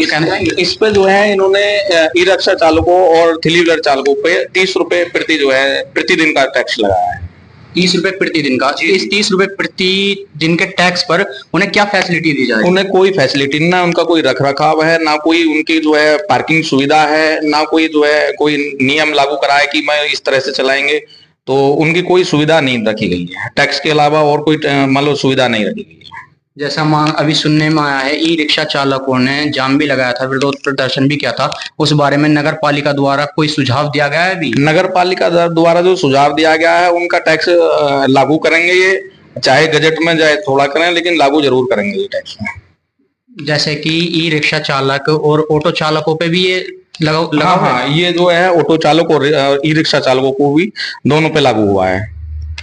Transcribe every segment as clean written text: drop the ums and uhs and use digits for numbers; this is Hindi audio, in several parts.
कुछ कहना चाहेंगे? इस पे जो है इन्होंने ई रिक्शा चालकों और थ्री व्हीलर चालकों पे 30 रुपए प्रति जो है प्रतिदिन का टैक्स लगाया है। 30 रुपए प्रतिदिन का। इस 30 रुपए प्रति दिन के टैक्स पर उन्हें क्या फैसिलिटी दी जाएगी? उन्हें कोई फैसिलिटी नहीं, ना उनका कोई रख रखाव है, ना कोई उनकी जो है पार्किंग सुविधा है, ना कोई जो है कोई नियम लागू करा है कि मैं इस तरह से चलाएंगे। तो उनकी कोई सुविधा नहीं रखी गई है, टैक्स के अलावा और कोई मान लो सुविधा नहीं रखी गई है। जैसा अभी सुनने में आया है, ई रिक्शा चालकों ने जाम भी लगाया था, विरोध प्रदर्शन भी किया था। उस बारे में नगर पालिका द्वारा कोई सुझाव दिया गया है? अभी नगर पालिका द्वारा जो सुझाव दिया गया है उनका टैक्स लागू करेंगे, ये चाहे गजट में चाहे थोड़ा करें, लेकिन लागू जरूर करेंगे ये टैक्स में। जैसे कि ई रिक्शा चालक और ऑटो चालकों पे भी ये लगा हाँ, ये जो है ऑटो चालक और ई रिक्शा चालकों को भी दोनों पे लागू हुआ है।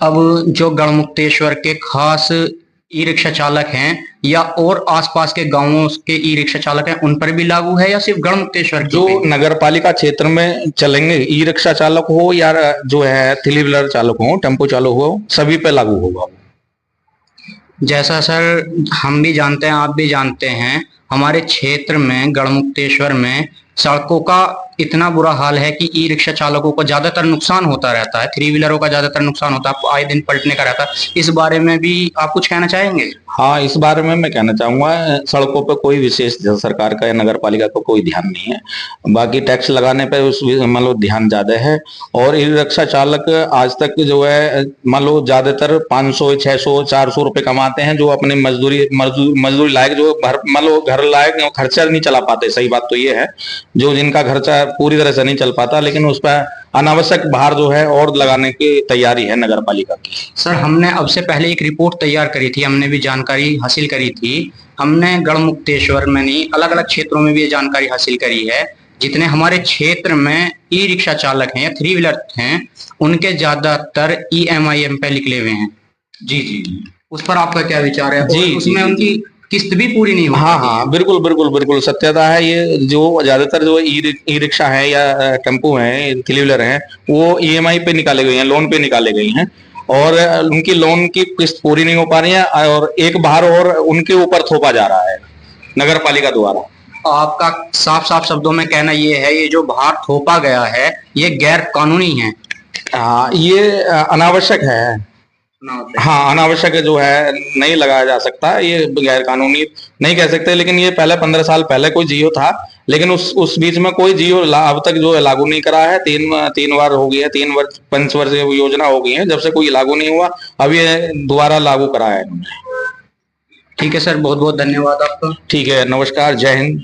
अब जो गढ़मुक्तेश्वर के खास ई रिक्शा चालक हैं या और आसपास के गांवों के ई रिक्शा चालक हैं, उन पर भी लागू है या सिर्फ गढ़मुक्तेश्वर? जो नगर पालिका क्षेत्र में चलेंगे ई रिक्शा चालक हो या जो है थ्री व्हीलर चालक हो, टेम्पो चालक हो, सभी पे लागू होगा। जैसा सर हम भी जानते हैं, आप भी जानते हैं, हमारे क्षेत्र में गढ़मुक्तेश्वर में सड़कों का इतना बुरा हाल है कि ई रिक्शा चालकों को ज्यादातर नुकसान होता रहता है, थ्री व्हीलरों का ज्यादातर नुकसान होता है, आए दिन पलटने का रहता है। इस बारे में भी आप कुछ कहना चाहेंगे? हाँ, इस बारे में मैं कहना चाहूंगा, सड़कों पर कोई विशेष सरकार का या नगर पालिका का कोई ध्यान नहीं है। बाकी टैक्स लगाने पे उस मान लो ध्यान ज्यादा है। और ई रिक्शा चालक आज तक जो है मान लो ज्यादातर 500, 600, 400 रुपए कमाते हैं, जो अपने मजदूरी लायक जो मान लो घर लायक खर्चा नहीं चला पाते। सही बात तो ये है, जो जिनका खर्चा पूरी तरह से नहीं चल पाता, लेकिन उस पर अनावश्यक भार जो है और लगाने की तैयारी है नगर पालिका की। सर हमने अब से पहले एक रिपोर्ट तैयार करी थी, हमने भी जानकारी हासिल करी थी। हमने गढ़मुक्तेश्वर में नहीं, अलग अलग क्षेत्रों में भी ये जानकारी हासिल करी है। जितने हमारे क्षेत्र में ई रिक्शा चालक हैं या थ्री व्हीलर हैं, उनके ज्यादातर EMI पे निकले हुए हैं। जी जी, उस पर आपका क्या विचार है? जी, उसमें उनकी किस्त भी पूरी नहीं होती? हाँ, बिल्कुल बिल्कुल बिल्कुल सत्यता है। ये जो ज्यादातर जो ई रिक्शा है या टेम्पो है, थ्री व्हीलर है, वो EMI पे निकाले गए हैं, लोन पे निकाले गए हैं, और उनकी लोन की किस्त पूरी नहीं हो पा रही है, और एक भार और उनके ऊपर थोपा जा रहा है नगर पालिका द्वारा। आपका साफ साफ शब्दों में कहना ये है, ये जो भार थोपा गया है ये गैर कानूनी है? हाँ, ये अनावश्यक है। हाँ, अनावश्यक जो है नहीं लगाया जा सकता, ये गैर कानूनी नहीं कह सकते। लेकिन ये पहले 15 साल पहले कोई जियो था, लेकिन उस बीच में कोई जियो अब तक जो है लागू नहीं करा है। तीन बार हो गई है, 3 वर्ष 5 वर्ष योजना हो गई है, जब से कोई लागू नहीं हुआ, अब ये दोबारा लागू करा है इन्होंने। ठीक है सर, बहुत बहुत धन्यवाद आपका। ठीक है, नमस्कार, जय हिंद।